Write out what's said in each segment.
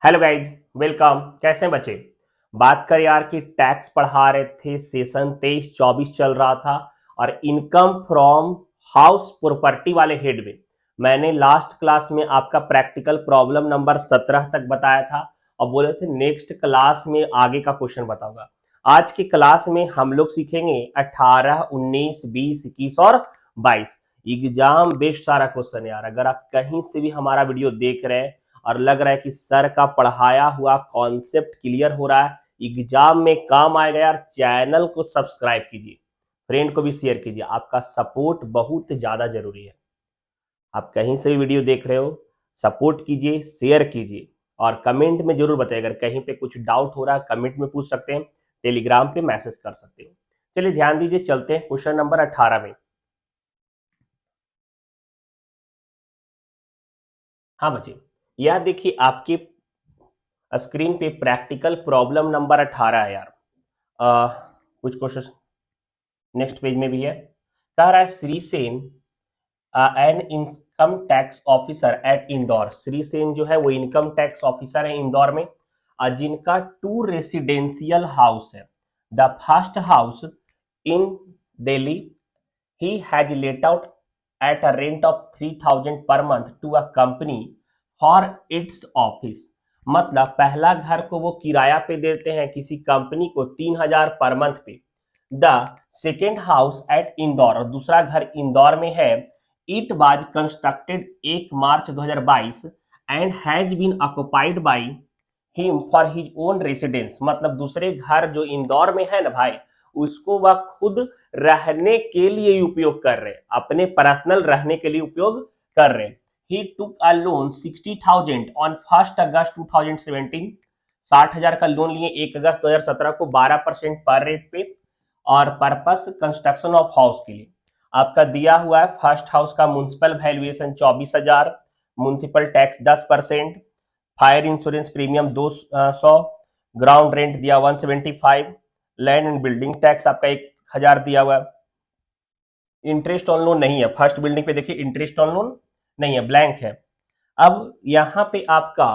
Hello guys, welcome. कैसे हैं बच्चे? बात कर यार कि टैक्स पढ़ा रहे थे, सेशन 23-24 चल रहा था और इनकम फ्रॉम हाउस प्रॉपर्टी वाले हेड में मैंने लास्ट क्लास में आपका प्रैक्टिकल प्रॉब्लम नंबर 17 तक बताया था और बोले थे नेक्स्ट क्लास में आगे का क्वेश्चन बताऊंगा। आज की क्लास में हम लोग सीखेंगे 18, 19, 20, 21 और 22 एग्जाम बेस्ड सारा क्वेश्चन। यार अगर आप कहीं से भी हमारा वीडियो देख रहे हैं और लग रहा है कि सर का पढ़ाया हुआ कॉन्सेप्ट क्लियर हो रहा है, एग्जाम में काम आएगा, यार चैनल को सब्सक्राइब कीजिए, फ्रेंड को भी शेयर कीजिए। आपका सपोर्ट बहुत ज्यादा जरूरी है। आप कहीं से भी वीडियो देख रहे हो, सपोर्ट कीजिए, शेयर कीजिए और कमेंट में जरूर बताइए। अगर कहीं पे कुछ डाउट हो रहा है कमेंट में पूछ सकते हैं, टेलीग्राम पे मैसेज कर सकते हैं। चलिए ध्यान दीजिए, चलते हैं क्वेश्चन नंबर 18 में। हाँ बच्चे, यह देखिए आपके स्क्रीन पे प्रैक्टिकल प्रॉब्लम नंबर 18 है यार। कुछ क्वेश्चन नेक्स्ट पेज में भी है। कह रहा है Shri Sen an income tax officer eight Indore. Shri Sen जो है वो इनकम टैक्स ऑफिसर है इंदौर में, जिनका टू रेसिडेंशियल हाउस है। The first house in Delhi he has let out at a rent of 3000 per month to a company for its office। मतलब पहला घर को वो किराया पे देते हैं किसी कंपनी को 3000 पर मंथ पे। The second house at Indore, और दूसरा घर इंदौर में है। It was constructed 1 March 2022 and has been occupied by him for his own residence. मतलब दूसरे घर जो इंदौर में है ना भाई, उसको वह खुद रहने के लिए उपयोग कर रहे हैं, अपने पर्सनल रहने के लिए उपयोग कर रहे हैं। ही टुक अ लोन 60,000 ऑन 1 अगस्त 2017। 60,000 का लोन लिए 1 अगस्त 2017 को 12% पर रेट पे और पर्पस कंस्ट्रक्शन ऑफ हाउस के लिए। आपका दिया हुआ है फर्स्ट हाउस का municipal valuation 24,000, municipal tax 10%, fire insurance premium 200, ground rent दिया 175, लैंड एंड बिल्डिंग टैक्स आपका 1,000 दिया हुआ है। इंटरेस्ट ऑन लोन नहीं है, फर्स्ट बिल्डिंग पे देखिए इंटरेस्ट ऑन लोन नहीं है, ब्लैंक है। अब यहाँ पे आपका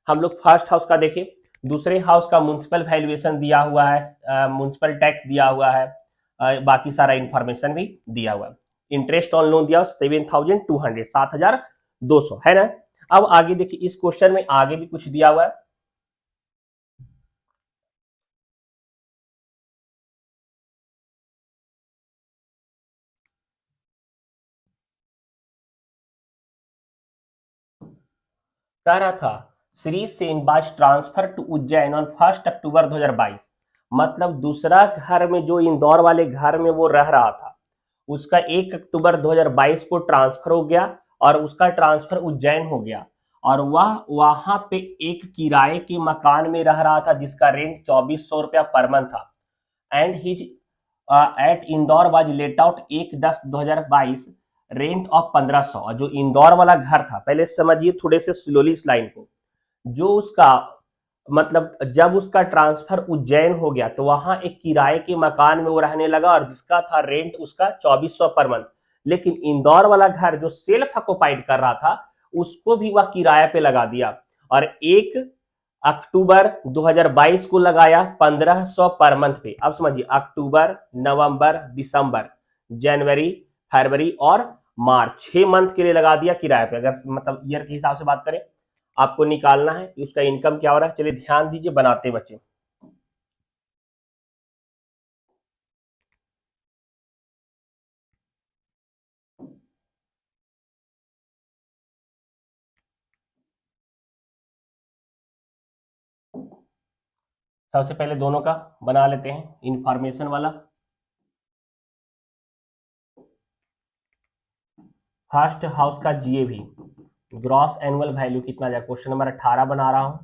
हम लोग फर्स्ट हाउस का देखें, दूसरे हाउस का म्युनिसिपल वैल्यूएशन दिया हुआ है, म्युनिसिपल टैक्स दिया हुआ है, बाकी सारा इंफॉर्मेशन भी दिया हुआ है। इंटरेस्ट ऑन लोन दिया 7,200, 7,200 है ना। अब आगे देखिए, इस क्वेश्चन में आगे भी कुछ दिया हुआ है। कह रहा था श्री सेन बाज ट्रांसफर टू उज्जैन ऑन 1 अक्टूबर 2022। मतलब दूसरा घर में जो इंदौर वाले घर में वो रह रहा था, उसका 1 अक्टूबर 2022 को ट्रांसफर हो गया और उसका ट्रांसफर उज्जैन हो गया और वह वहां पे एक किराए के मकान में रह रहा था जिसका रेंट 2400 रुपया पर मंथ था। And his at Indore was let out 1/10/2022 rent of 1500। जो इंदौर वाला घर था, पहले समझिए थोड़े से स्लोली इस लाइन को, जो उसका मतलब जब उसका ट्रांसफर उज्जैन हो गया तो वहां एक किराए के मकान में वो रहने लगा और जिसका था रेंट उसका 2400 पर मंथ। लेकिन इंदौर वाला घर जो सेल्फ ऑक्युपाइड कर रहा था, उसको भी वह किराए पे लगा दिया और 1 अक्टूबर 2022 को लगाया 1500 पर मंथ पे। अब समझिए अक्टूबर, नवंबर, दिसंबर, जनवरी, फरवरी और मार्च, 6 मंथ के लिए लगा दिया किराए पे। अगर मतलब ईयर के हिसाब से बात करें, आपको निकालना है कि उसका इनकम क्या हो रहा है। चलिए ध्यान दीजिए, बनाते बच्चे। सबसे पहले दोनों का बना लेते हैं, इंफॉर्मेशन वाला। फर्स्ट हाउस का जीएवी, ग्रॉस एनुअल वैल्यू कितना जाए, क्वेश्चन नंबर 18 बना रहा हूं।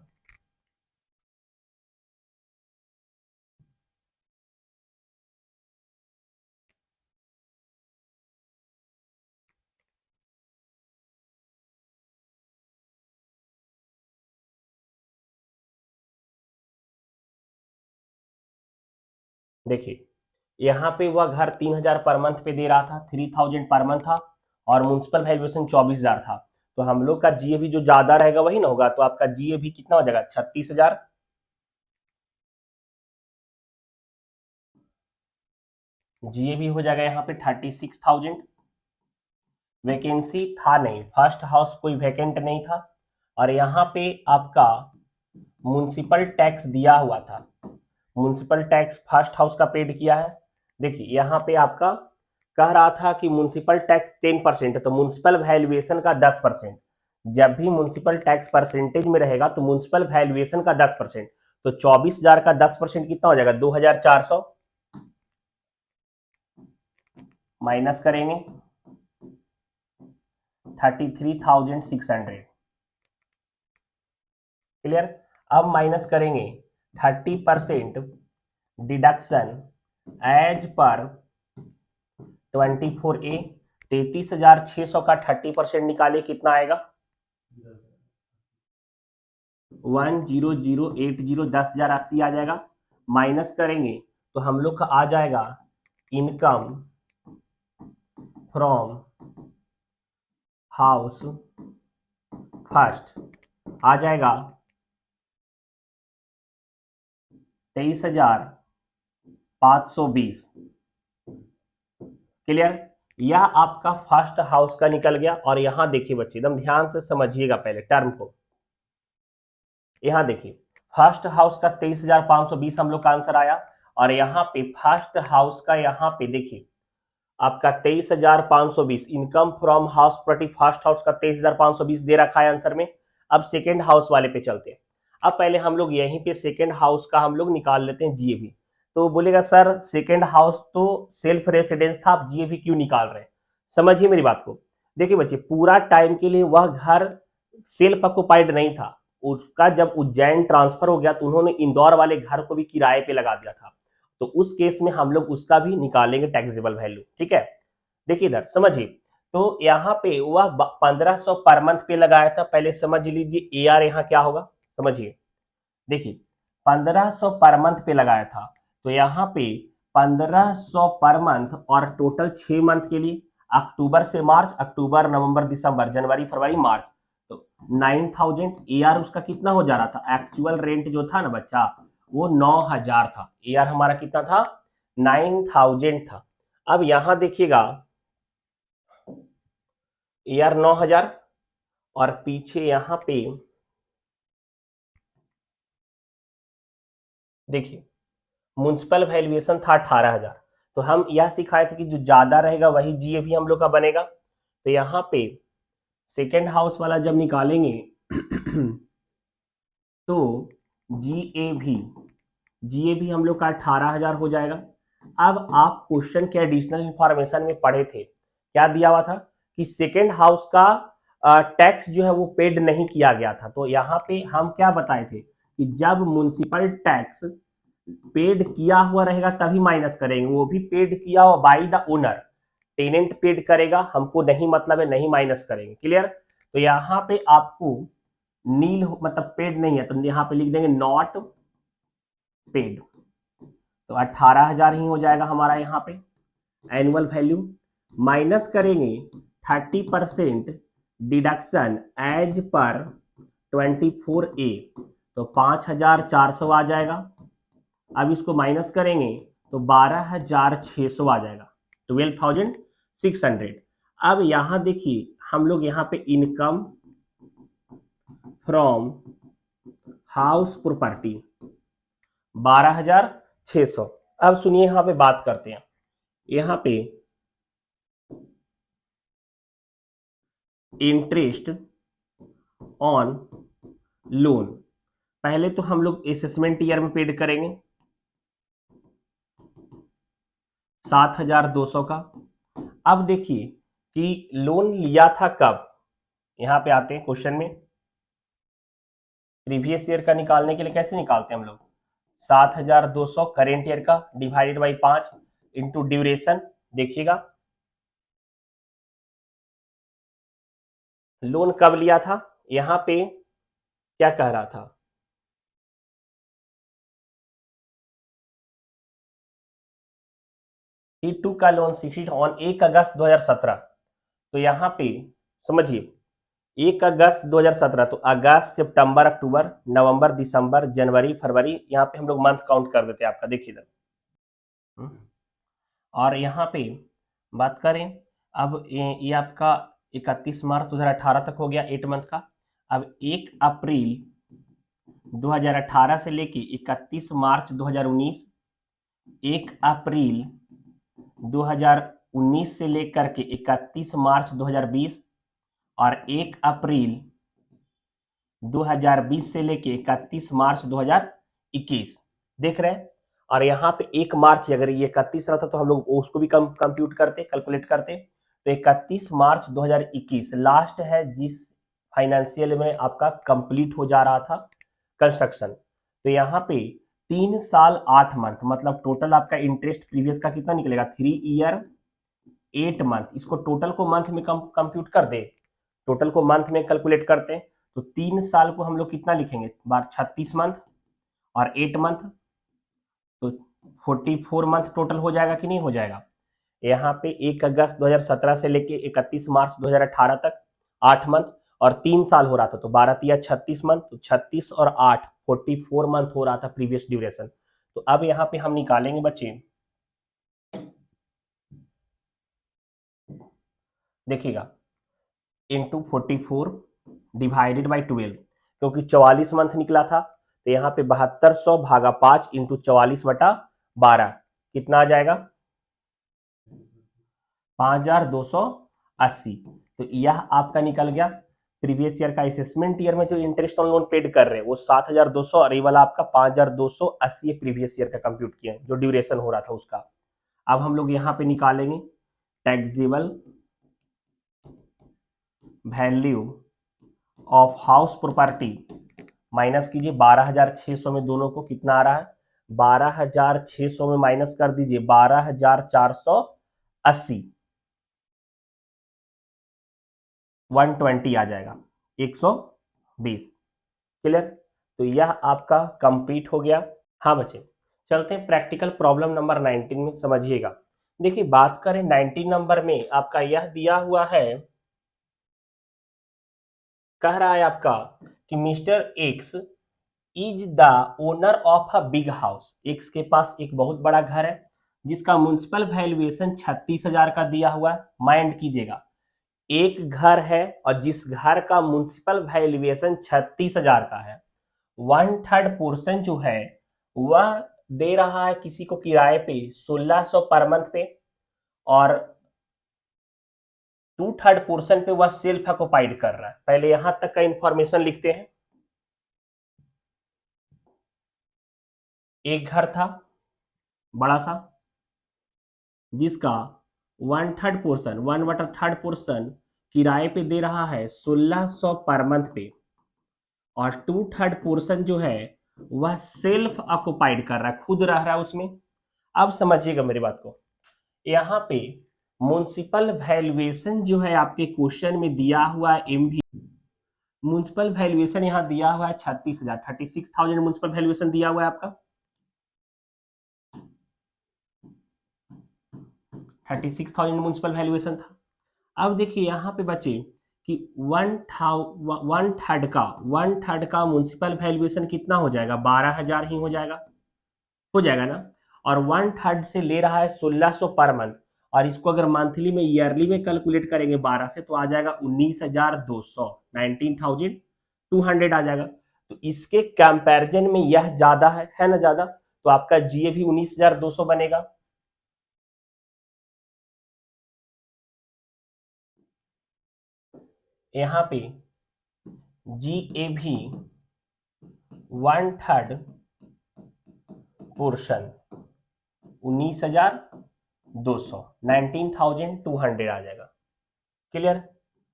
देखिए यहाँ पे वह घर 3,000 पर मंथ पे दे रहा था, 3,000 पर मंथ था और म्युनिसिपल वैल्यूएशन 24,000 था। तो हम लोग का जीएबी जो ज्यादा रहेगा वही ना होगा, तो आपका जीएबी कितना हो जाएगा 36,000। जीएबी हो जाएगा यहाँ पे 36,000। वैकेंसी था नहीं, फर्स्ट हाउस कोई वैकेंट नहीं था, और यहाँ पे आपका म्युनिसिपल टैक्स दिया हुआ था। म्युनिसिपल टैक्स फर्स्ट हाउस का पेड किया है। देखिए यहाँ पे आपका कह रहा था कि म्युनिसिपल टैक्स 10% है, तो म्युनिसिपल वैल्यूएशन का 10%। जब भी म्युनिसिपल टैक्स परसेंटेज में रहेगा तो म्युनिसिपल वैल्यूएशन का 10%, तो 24,000 का 10% कितना हो जाएगा 2,400। माइनस करेंगे 33,600। क्लियर। अब माइनस करेंगे 30% डिडक्शन एज पर 24A। 33,600 का 30% निकालिए कितना आएगा 10080, 10,080 आ जाएगा। माइनस करेंगे तो हम लोग का आ जाएगा इनकम फ्रॉम हाउस फर्स्ट आ जाएगा 23,520। क्लियर। यह आपका फर्स्ट हाउस का निकल गया। और यहां देखिए बच्चे एकदम ध्यान से समझिएगा पहले टर्म को। यहां देखिए फर्स्ट हाउस का 23,520 हम लोग का आंसर आया, और यहाँ पे फर्स्ट हाउस का यहाँ पे देखिए आपका 23,520 income from house property first house का 23,520 दे रखा है आंसर में। अब सेकेंड हाउस वाले पे चलते हैं। अब पहले हम लोग यहीं पे सेकेंड हाउस का हम लोग निकाल लेते हैं जीएबी। तो बोलेगा सर सेकेंड हाउस तो सेल्फ रेसिडेंस था, आप जीएबी क्यों निकाल रहे हैं? समझिए मेरी बात को। देखिए बच्चे पूरा टाइम के लिए वह घर सेल्फ ऑक्युपाइड नहीं था, उसका जब उज्जैन ट्रांसफर हो गया तो उन्होंने इंदौर वाले घर को भी किराए पे लगा दिया था, तो उस केस में हम लोग उसका भी निकालेंगे टैक्सेबल वैल्यू। ठीक है, देखिए इधर समझिए। तो यहाँ पे वह 1,500 पर मंथ पे लगाया था। पहले समझ लीजिए ए आर यहाँ क्या होगा, समझिए। देखिए 1,500 पर मंथ पे लगाया था, तो यहाँ पे 1,500 पर मंथ और टोटल 6 मंथ के लिए अक्टूबर से मार्च, अक्टूबर नवंबर दिसंबर जनवरी फरवरी मार्च, तो 9,000 ए आर उसका कितना हो जा रहा था, एक्चुअल रेंट जो था ना बच्चा वो 9,000 था। ए आर हमारा कितना था 9,000 था। अब यहां देखिएगा ए आर 9,000 और पीछे यहां पे देखिए म्युनिसिपल वैल्यूएशन था 18,000। तो हम यह सिखाए थे कि जो ज्यादा रहेगा वही जीएबी हम लोग का बनेगा। तो यहाँ पे सेकेंड हाउस वाला जब निकालेंगे तो जीएबी हम लोग का 18,000 हो जाएगा। अब आप क्वेश्चन के एडिशनल इंफॉर्मेशन में पढ़े थे, क्या दिया हुआ था कि सेकेंड हाउस का टैक्स जो है वो पेड नहीं किया गया था। तो यहाँ पे हम क्या बताए थे कि जब म्युनिसिपल टैक्स पेड किया हुआ रहेगा तभी माइनस करेंगे, वो भी पेड किया हुआ by the owner. Tenant paid करेगा हमको नहीं मतलब है, नहीं माइनस करेंगे। क्लियर। तो यहाँ पे आपको नील मतलब पेड नहीं है, तो यहाँ पे लिख देंगे नॉट पेड। तो 18,000 ही हो जाएगा हमारा यहाँ पे एनुअल वैल्यू। माइनस करेंगे 30% डिडक्शन एज पर 24A, तो 5,400 आ जाएगा। अब इसको माइनस करेंगे तो 12,600 आ जाएगा, 12,600। अब यहां देखिए हम लोग यहाँ पे इनकम फ्रॉम हाउस प्रॉपर्टी 12,600। अब सुनिए यहाँ पे बात करते हैं। यहाँ पे इंटरेस्ट ऑन लोन पहले तो हम लोग असेसमेंट ईयर में पेड करेंगे 7,200 का। अब देखिए कि लोन लिया था कब, यहां पे आते हैं क्वेश्चन में। प्रीवियस ईयर का निकालने के लिए कैसे निकालते हैं हम लोग, 7,200 करेंट ईयर का डिवाइडेड बाई 5 इंटू ड्यूरेशन। देखिएगा लोन कब लिया था, यहां पे क्या कह रहा था, T2 का लोन 60 ऑन 1 अगस्त 2017। तो यहां पे समझिए 1 अगस्त 2017, तो अगस्त, सितंबर, अक्टूबर, नवंबर, दिसंबर, जनवरी, फरवरी, यहाँ पे हम लोग मंथ काउंट कर देते हैं आपका, देखिए इधर। और यहाँ पे बात करें, अब ये आपका 31 मार्च 2018 तक हो गया 8 मंथ का। अब 1 अप्रैल 2018 से लेके 31 मार्च 2019, 1 अप्रैल 2019 से लेकर के 31 मार्च 2020, और 1 अप्रैल 2020 से लेके 31 मार्च 2021, देख रहे हैं। और यहाँ पे 1 मार्च, अगर ये 31 रहता तो हम लोग उसको भी कंप्यूट करते, कैलकुलेट करते। तो 31 मार्च 2021 लास्ट है जिस फाइनेंशियल में आपका कंप्लीट हो जा रहा था कंस्ट्रक्शन। तो यहाँ पे 3 साल 8 मंथ, मतलब टोटल आपका इंटरेस्ट प्रीवियस का कितना निकलेगा, 3 ईयर 8 मंथ। इसको टोटल को मंथ में कंप्यूट कर दे, टोटल को मंथ में कैलकुलेट करते हैं। तो 3 साल को हम लोग कितना लिखेंगे, बार 36 मंथ और 8 मंथ, तो 44 मंथ टोटल हो जाएगा कि नहीं हो जाएगा। यहाँ पे 1 अगस्त 2017 से लेके 31 मार्च 2018 तक 8 मंथ, और 3 साल हो रहा था, तो 12 तिया 36 मंथ, तो 36 और 8 44 मंथ हो रहा था प्रीवियस ड्यूरेशन। तो अब यहाँ पे हम निकालेंगे बच्चे, देखिएगा, इंटू 44 डिवाइडेड बाई 12, क्योंकि 44 मंथ निकला था, तो यहाँ पे 7200 भागा 5 इंटू 44/12 कितना आ जाएगा, 5280। तो यह आपका निकल गया प्रीवियस ईयर का असेसमेंट ईयर में जो इंटरेस्ट ऑन लोन पेड कर रहे हैं वो 7200, और ये वाला आपका 5280 प्रीवियस ईयर का कंप्यूट किया है जो ड्यूरेशन हो रहा था उसका। अब हम लोग यहाँ पे निकालेंगे taxable value of house property, minus कीजिए 12600 में दोनों को कितना आ रहा है, 12600 में माइनस कर दीजिए 12480, 120 आ जाएगा, 120। क्लियर। तो यह आपका कंप्लीट हो गया। हाँ बच्चे, चलते हैं प्रैक्टिकल प्रॉब्लम नंबर 19 में, समझिएगा। देखिए बात करें 19 नंबर में, आपका यह दिया हुआ है, कह रहा है आपका कि mister x is the owner of a big house. X के पास एक बहुत बड़ा घर है जिसका म्युनिसिपल वैल्यूएशन 36,000 का दिया हुआ है। माइंड कीजिएगा, एक घर है और जिस घर का म्युनिसिपल वैल्यूएशन 36,000 का है, 1/3 पोर्शन जो है वह दे रहा है किसी को किराए पे 1600 पर मंथ पे, और 2/3 पोर्शन पे वह सेल्फ ऑक्युपाइड कर रहा है। पहले यहां तक का इंफॉर्मेशन लिखते हैं। एक घर था बड़ा सा जिसका 1/3 पोर्शन, 1/3 पोर्शन किराए पे दे रहा है 1600 पर मंथ पे, और 2/3 पोर्शन जो है वह सेल्फ ऑक्युपाइड कर रहा है, खुद रह रहा है उसमें। अब समझिएगा मेरी बात को, यहाँ पे म्युनिसिपल वैल्यूएशन जो है आपके क्वेश्चन में दिया हुआ है एमवी, म्युनिसिपल वैल्यूएशन यहाँ दिया हुआ है 36,000, 36,000 म्युनिसिपल वैल्यूएशन दिया हुआ है आपका, 36,000 म्युनिसिपल वैल्यूएशन था। अब देखिए यहाँ पे बचे कि 1/3 का म्युनिसिपल वैल्यूएशन कितना हो जाएगा, 12,000 ही हो जाएगा ना। और 1/3 से ले रहा है 1600 पर मंथ, और इसको अगर मंथली में ईयरली में कैलकुलेट करेंगे 12 से, तो आ जाएगा 19,200, 19,200 आ जाएगा। तो इसके कंपैरिजन में यह ज्यादा है ना ज्यादा, तो आपका जीए भी 19,200 बनेगा। यहाँ पे जीए भी 1/3 पोर्शन 19,200, 19,200 आ जाएगा। क्लियर।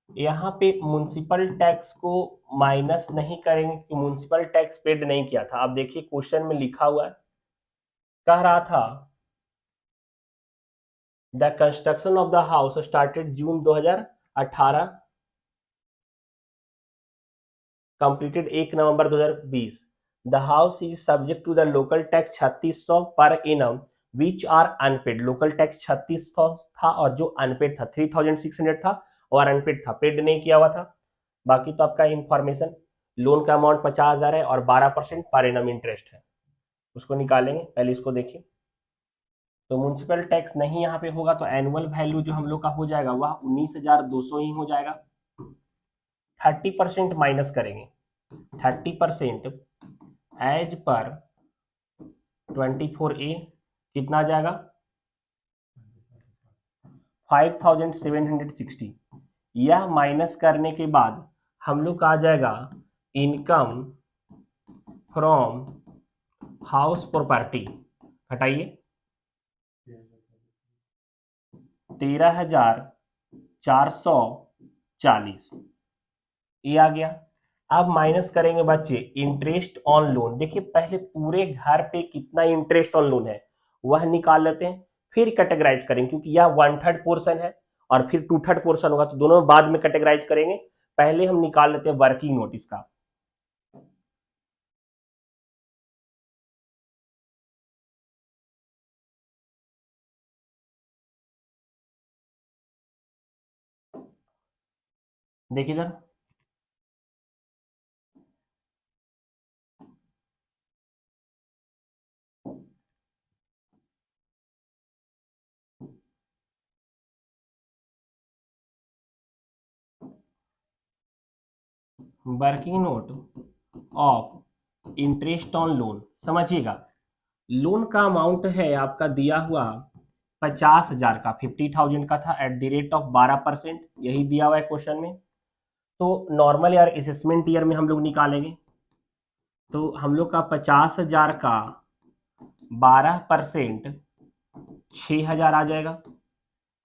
यहाँ पे म्युनिसिपल टैक्स को माइनस नहीं करेंगे कि म्युनिसिपल टैक्स पेड नहीं किया था। अब देखिए क्वेश्चन में लिखा हुआ है, कह रहा था the construction of the house started June 2018, completed 1 November 2020। The house is subject to the local tax 3600 per annum which are unpaid. Local tax 3600 था और जो अनपेड था 3,600 था, और अनपेड था, पेड नहीं किया हुआ था। बाकी तो आपका इंफॉर्मेशन, लोन का अमाउंट 50,000 है और 12% पर एनम इंटरेस्ट है, उसको निकालेंगे। पहले इसको देखिए, तो म्यूनसिपल टैक्स नहीं यहाँ पे होगा, तो एनुअल वैल्यू जो हम लोग का हो जाएगा वह 19,200 ही हो जाएगा। 30% माइनस करेंगे, 30% एज पर 24A कितना आ जाएगा, 5,760। यह माइनस करने के बाद हम लोग का आ जाएगा इनकम फ्रॉम हाउस प्रॉपर्टी, हटाइए 13,440, ये आ गया। अब माइनस करेंगे बच्चे इंटरेस्ट ऑन लोन। देखिए पहले पूरे घर पे कितना इंटरेस्ट ऑन लोन है वह निकाल लेते हैं, फिर कैटेगराइज करेंगे, क्योंकि यह 1/3 पोर्शन है और फिर 2/3 पोर्शन होगा, तो दोनों बाद में कैटेगराइज करेंगे। पहले हम निकाल लेते हैं वर्किंग नोटिस का। देखिए इधर, working note of interest on loan, समझिएगा लोन का अमाउंट है आपका दिया हुआ 50,000 का, 50,000 का था एट द रेट ऑफ 12%, यही दिया हुआ है क्वेश्चन में। तो नॉर्मल यार असेसमेंट ईयर में हम लोग निकालेंगे, तो हम लोग का 50,000 का 12% 6,000 आ जाएगा।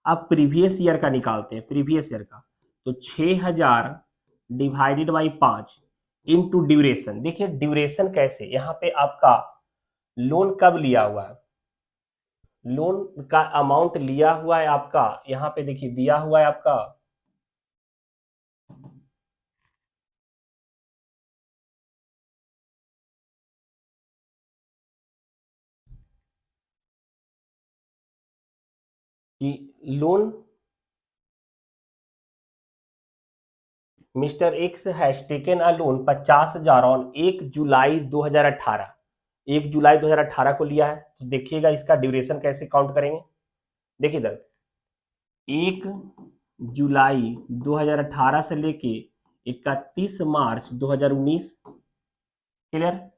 अब प्रीवियस ईयर का निकालते हैं, प्रीवियस ईयर का, तो 6,000 डिवाइडेड बाई 5 इंटू ड्यूरेशन। देखिए ड्यूरेशन कैसे, यहाँ पे आपका लोन कब लिया हुआ है, लोन का अमाउंट लिया हुआ है आपका, यहाँ पे देखिए दिया हुआ है आपका कि loan mister x has taken a loan 50,000 on 1 जुलाई 2018, 1 जुलाई 2018 को लिया है। तो देखिएगा इसका ड्यूरेशन कैसे काउंट करेंगे। देखिए इधर 1 जुलाई 2018 से लेके 31 मार्च 2019, क्लियर,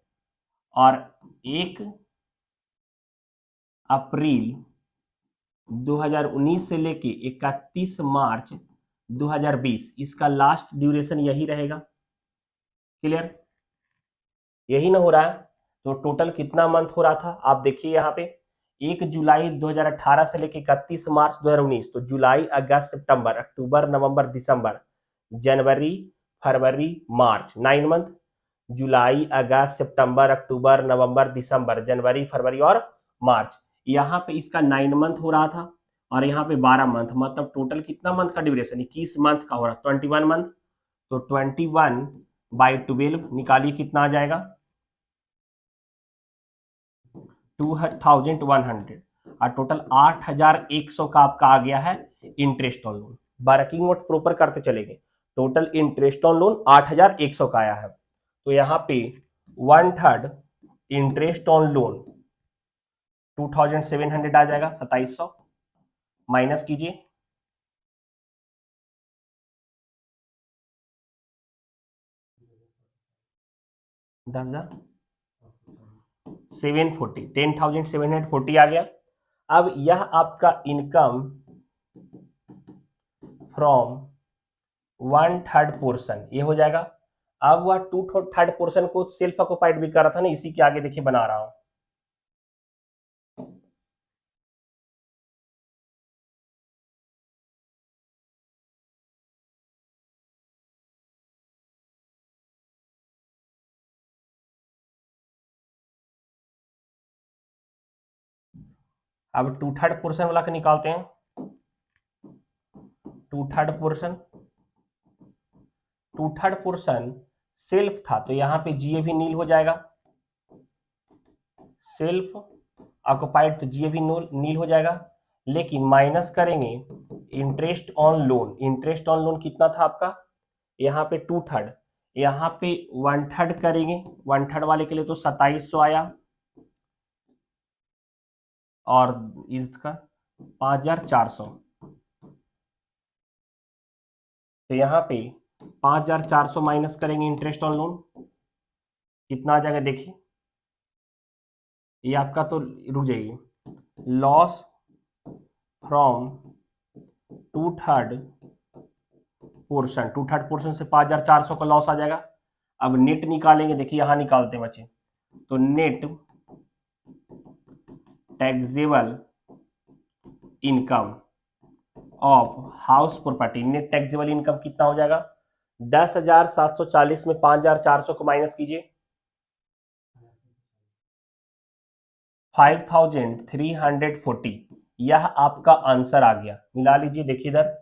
और 1 अप्रैल 2019 से लेके 31 मार्च 2020, इसका लास्ट ड्यूरेशन यही रहेगा, क्लियर, यही ना हो रहा है। तो टोटल कितना मंथ हो रहा था आप देखिए यहाँ पे, 1 जुलाई 2018 से लेके 31 मार्च 2019, तो जुलाई अगस्त सितंबर अक्टूबर नवंबर दिसंबर जनवरी फरवरी मार्च, 9 मंथ, जुलाई अगस्त सितंबर अक्टूबर नवंबर दिसंबर जनवरी फरवरी और मार्च। यहाँ पे इसका 9 मंथ हो रहा था और यहाँ पे 12 मंथ, मतलब टोटल कितना मंथ का ड्यूरेशन, 21 मंथ का हो रहा, 21 मंथ। तो 21/12 निकालिए कितना आ जाएगा, 2,100, और टोटल 8,100 का आपका आ गया है interest on loan. Working note proper करते चलेंगे, टोटल इंटरेस्ट ऑन लोन 8,100 का आया है। तो यहाँ पे 1/3 इंटरेस्ट ऑन लोन 2,700 आ जाएगा, 2,700 माइनस कीजिए, दस हजार 740, 10,740 आ गया। अब यह आपका इनकम फ्रॉम 1/3 पोर्शन ये हो जाएगा। अब वह 2/3 पोर्शन को सेल्फ ऑक्युपाइड भी कर रहा था ना, इसी के आगे देखिए बना रहा हूं। अब 2/3 पोर्शन वाला का निकालते हैं। 2/3 पोर्शन, 2/3 पोर्शन सेल्फ था, तो यहाँ पे जीए भी नील हो जाएगा, सेल्फ ऑक्युपाइड, तो जीए भी नील हो जाएगा। लेकिन माइनस करेंगे interest on loan, interest on loan कितना था आपका यहाँ पे 2/3, यहाँ पे 1/3 करेंगे, 1/3 वाले के लिए तो 2700 आया, और इसका 5400, तो यहाँ पे 5400 माइनस करेंगे इंटरेस्ट ऑन लोन, कितना आ जाएगा देखिए, ये आपका तो रुक जाइए, लॉस फ्रॉम 2/3 पोर्शन, 2/3 पोर्शन से 5400 का लॉस आ जाएगा। अब नेट निकालेंगे, देखिए यहां निकालते हैं बच्चे, तो net taxable income of house property, net taxable income कितना हो जाएगा, 10,740 में 5,400 को माइनस कीजिए, 5,340, यह आपका आंसर आ गया। मिला लीजिए, देखिए इधर,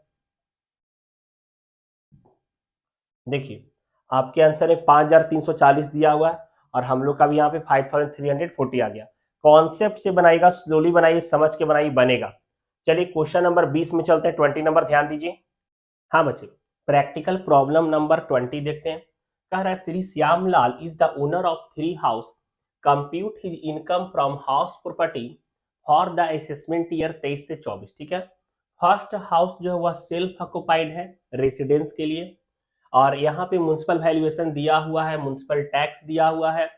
देखिए आपके आंसर में 5,340 दिया हुआ है और हम लोग का भी यहाँ पे 5,340 आ गया। कॉन्सेप्ट से बनाएगा, स्लोली बनाइए, समझ के बनाइए, बनेगा। चलिए क्वेश्चन नंबर 20 में चलते हैं, 20 नंबर ध्यान दीजिए। हाँ बच्चे, प्रैक्टिकल प्रॉब्लम नंबर 20 देखते हैं। कह रहा है Shri Shyamlal is the owner of 3 house, compute his income from house property for the assessment year 23 से 24। ठीक है, फर्स्ट हाउस जो है वह सेल्फ ऑक्युपाइड है, रेसिडेंस के लिए, और यहाँ पे म्युनिसिपल वैल्यूएशन दिया हुआ है, म्युनिसिपल टैक्स दिया हुआ है,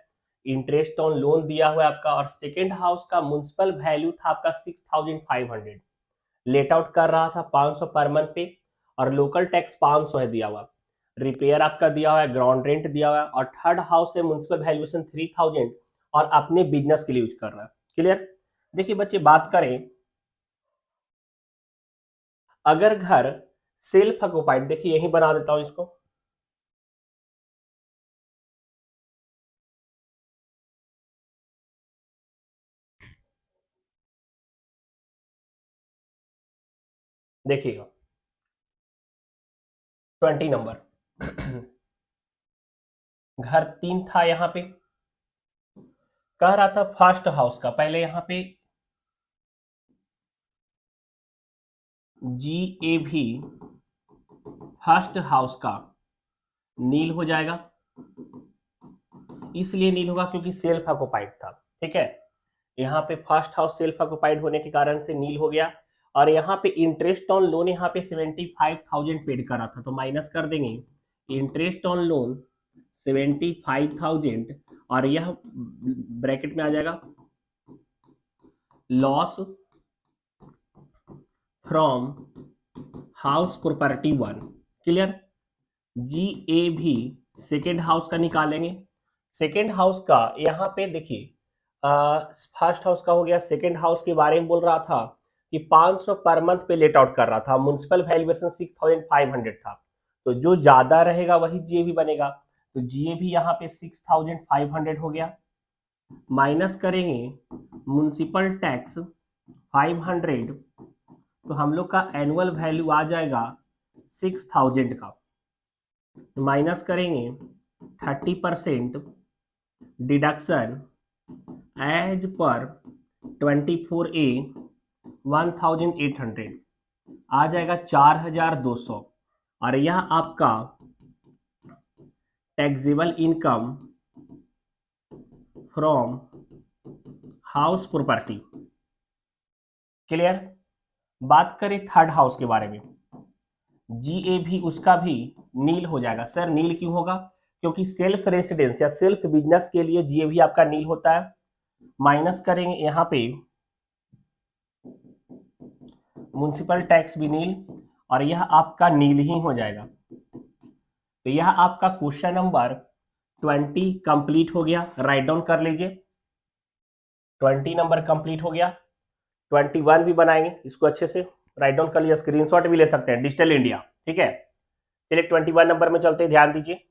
इंटरेस्ट ऑन लोन दिया हुआ है आपका, और सेकेंड हाउस का म्युनिसिपल वैल्यू था आपका 6,500, लेट आउट कर रहा था 500 पर मंथ पे, और लोकल टैक्स 500 है दिया हुआ, रिपेयर आपका दिया हुआ है, ग्राउंड रेंट दिया हुआ है, और थर्ड हाउस है म्युनिसिपल वैल्यूएशन 3,000 और अपने बिजनेस के लिए यूज कर रहा है। क्लियर? देखिए बच्चे, बात करें अगर घर सेल्फ ऑक्युपाइड, देखिए यही बना देता हूं इसको, देखिएगा 20 नंबर घर 3 था, यहाँ पे कह रहा था फर्स्ट हाउस का, पहले यहाँ पे जी ए भी फर्स्ट हाउस का नील हो जाएगा, इसलिए नील होगा क्योंकि सेल्फ ऑक्युपाइड था। ठीक है, यहाँ पे फर्स्ट हाउस सेल्फ ऑक्युपाइड होने के कारण से नील हो गया, और यहाँ पे इंटरेस्ट ऑन लोन यहाँ पे 75,000 पेड करा था, तो माइनस कर देंगे इंटरेस्ट ऑन लोन 75,000, और यह ब्रैकेट में आ जाएगा loss from house property 1। Clear? जी ए भी सेकेंड हाउस का निकालेंगे, सेकेंड हाउस का यहाँ पे देखिए, फर्स्ट हाउस का हो गया, सेकेंड हाउस के बारे में बोल रहा था कि 500 पर मंथ पे लेट आउट कर रहा था, म्युनिसिपल वैल्यूएशन 6,500 था, तो जो ज्यादा रहेगा वही जीए भी बनेगा, तो जीए भी यहाँ पे 6,500 हो गया, माइनस करेंगे म्युनिसिपल टैक्स 500, तो हम लोग का एनुअल वैल्यू आ जाएगा 6,000 का, माइनस करेंगे 30% डिडक्शन एज पर 24A 1,800 आ जाएगा 4,200, और यह आपका taxable income from house property. Clear? बात करें थर्ड हाउस के बारे में, जीए भी उसका भी नील हो जाएगा। सर नील क्यों होगा? क्योंकि सेल्फ रेसिडेंस या सेल्फ बिजनेस के लिए जीए भी आपका नील होता है, माइनस करेंगे यहाँ पे म्युनिसिपल टैक्स भी नील, और यह आपका नील ही हो जाएगा। तो यह आपका क्वेश्चन नंबर 20 कंप्लीट हो गया, राइट डाउन कर लीजिए, 20 नंबर कंप्लीट हो गया, 21 भी बनाएंगे, इसको अच्छे से राइट डाउन कर लिया, स्क्रीनशॉट भी ले सकते हैं, डिजिटल इंडिया। ठीक है, चलिए 21 नंबर में चलते हैं, ध्यान दीजिए।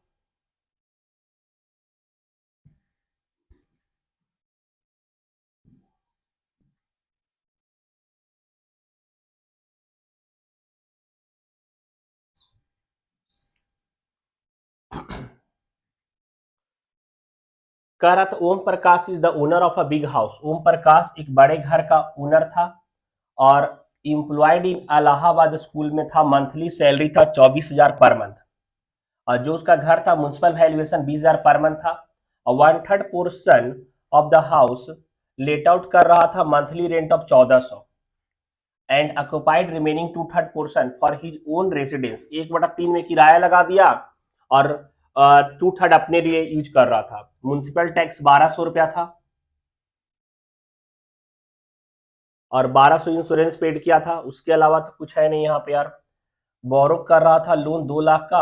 कह रहा था Om Prakash is the owner of a big house, Om Prakash एक बड़े घर का ओनर था और एम्प्लॉयड इन इलाहाबाद स्कूल में था, मंथली सैलरी था 24,000 पर मंथ, और जो उसका घर था म्यूनसिपल वैल्यूएशन 20,000 पर मंथ था, और 1/3 portion of the house let out कर रहा था monthly rent of 1400 and occupied remaining 2/3 portion for his own residence, 1/3 में किराया लगा दिया और 2/3 अपने लिए यूज कर रहा था। म्यूनसिपल टैक्स 1200 रुपया था और 1200 इंश्योरेंस पेड किया था, उसके अलावा तो कुछ है नहीं यहाँ पे यार। बोरो कर रहा था लोन 2 लाख का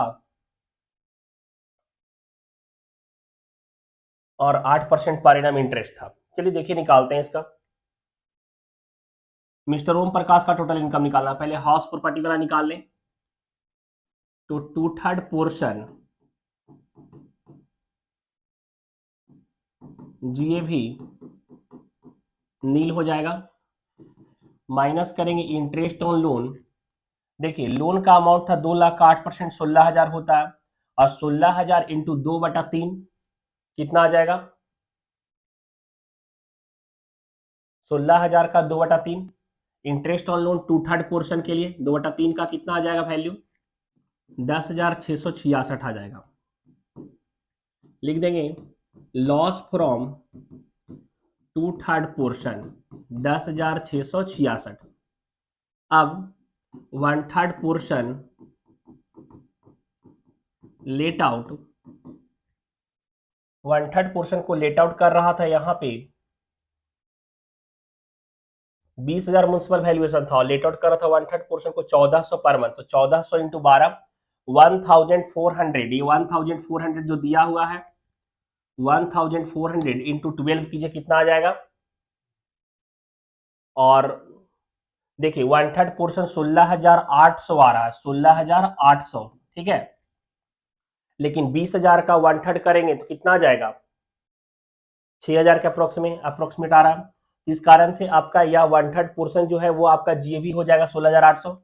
और 8% पर एनम इंटरेस्ट था। चलिए देखिए निकालते हैं इसका। मिस्टर ओम प्रकाश का टोटल इनकम निकालना, पहले हाउस प्रॉपर्टी वाला निकाल लें। तो 2/3 पोर्शन जीए भी नील हो जाएगा, माइनस करेंगे इंटरेस्ट ऑन लोन। देखिए लोन का अमाउंट था 2 लाख का 8% 16,000 होता है, और 16,000 इंटू 2/3 कितना आ जाएगा? 16,000 का 2/3। इंटरेस्ट ऑन लोन 2/3 पोर्शन के लिए 2/3 का कितना आ जाएगा वैल्यू? 10,666 आ जाएगा। लिख देंगे लॉस फ्रॉम 2/3 पोर्शन 10,666। अब 1/3 पोर्शन लेट आउट, 1/3 पोर्शन को लेट आउट कर रहा था यहाँ पे 20,000 म्यूनसिपल वैल्यूएशन था, लेट आउट कर रहा था 1/3 पोर्शन को 1400 पर मंथ, तो 1400 इंटू 12 1400, ये 1400 जो दिया हुआ है 1400 इंटू 12 कीजिए कितना आ जाएगा। और देखिए 1/3 पोर्शन 16,800 आ रहा है, 16,800, ठीक है। लेकिन 20,000 का 1/3 करेंगे तो कितना आ जाएगा? 6,000 के अप्रोक्सीमेट आ रहा है। इस कारण से आपका यह 1/3 पोर्शन जो है वो आपका जीएबी हो जाएगा 16,800।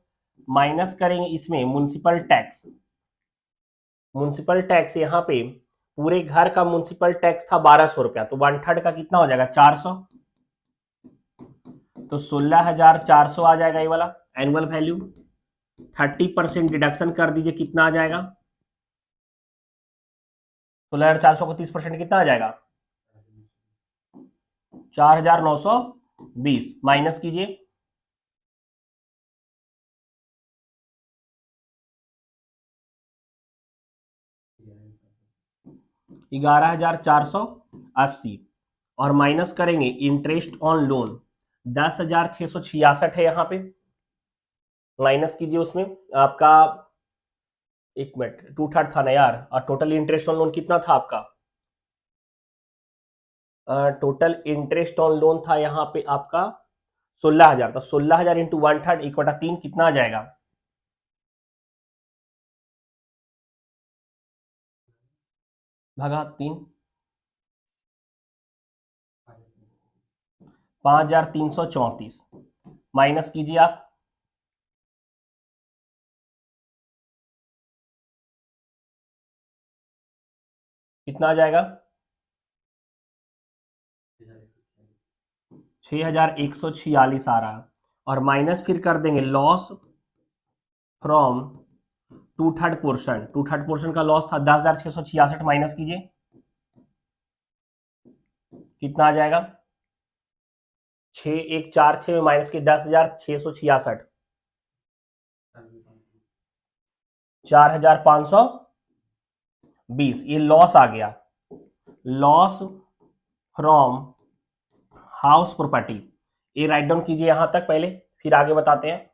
माइनस करेंगे इसमें म्युनिसिपल टैक्स, म्युनिसिपल टैक्स यहाँ पे पूरे घर का म्युनिसिपल टैक्स था 1200 रुपया, तो 1/3 का कितना हो जाएगा? 400, तो 16,400 आ जाएगा ये वाला एनुअल वैल्यू। 30% डिडक्शन कर दीजिए कितना आ जाएगा? 16,400 को 30% कितना आ जाएगा? 4,920 माइनस कीजिए, 11,480 और माइनस करेंगे इंटरेस्ट ऑन लोन 10,666 है यहाँ पे, माइनस कीजिए उसमें आपका, एक मिनट, 2/3 था ना यार, और टोटल इंटरेस्ट ऑन लोन कितना था आपका? टोटल इंटरेस्ट ऑन लोन था यहाँ पे आपका 16,000, तो 16,000 इंटू 1/3 1/3 कितना आ जाएगा? भगा 3, 5,334 माइनस कीजिए आप, कितना आ जाएगा? 6,146 आ रहा है, और माइनस फिर कर देंगे लॉस फ्रॉम 2/3 पोर्शन, 2/3 पोर्शन का लॉस था 10,666 माइनस कीजिए कितना आ जाएगा? 6,146 में माइनस की 10,666, 4,520, ये लॉस आ गया। लॉस फ्रॉम हाउस प्रॉपर्टी, ये राइट डाउन कीजिए यहां तक पहले, फिर आगे बताते हैं।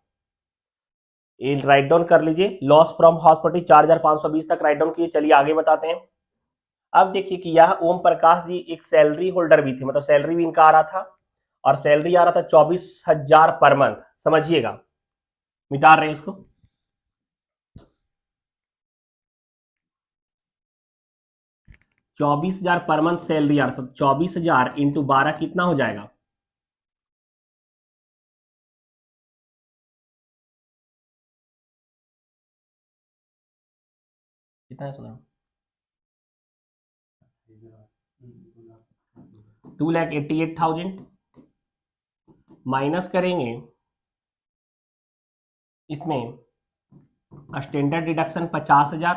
ये राइट डाउन कर लीजिए, लॉस फ्रॉम हाउस प्रॉपर्टी 4,520 तक राइट डाउन कीजिए। चलिए आगे बताते हैं। अब देखिए कि यह ओम प्रकाश जी एक सैलरी होल्डर भी थे, मतलब सैलरी भी इनका आ रहा था, और सैलरी आ रहा था 24,000 पर मंथ, समझिएगा, मिटा रहे हैं इसको। 24,000 पर मंथ सैलरी आ रहा था, 24,000 इंटू 12 कितना हो जाएगा? कितना है सुना? 2,88,000 माइनस करेंगे इसमें स्टैंडर्ड डिडक्शन 50,000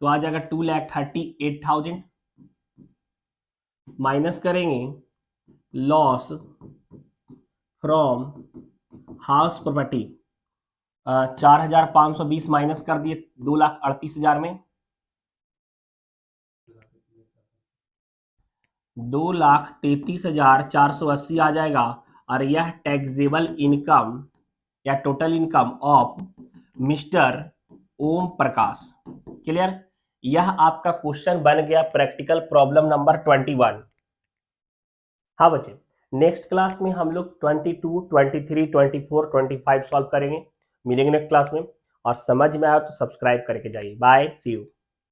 तो आ जाएगा 2,38,000 माइनस करेंगे loss from house property 4,520 minus कर दिए 2,38,000 में 2,33,480 आ जाएगा। और यह टैक्सेबल इनकम या total income of mister Om Prakash. Clear? यह आपका क्वेश्चन बन गया प्रैक्टिकल प्रॉब्लम नंबर 21। हाँ बच्चे, नेक्स्ट क्लास में हम लोग 22, 23, 24, 25 सॉल्व करेंगे। मिलेंगे नेक्स्ट क्लास में। और समझ में आया तो सब्सक्राइब करके जाइए। Bye, see you.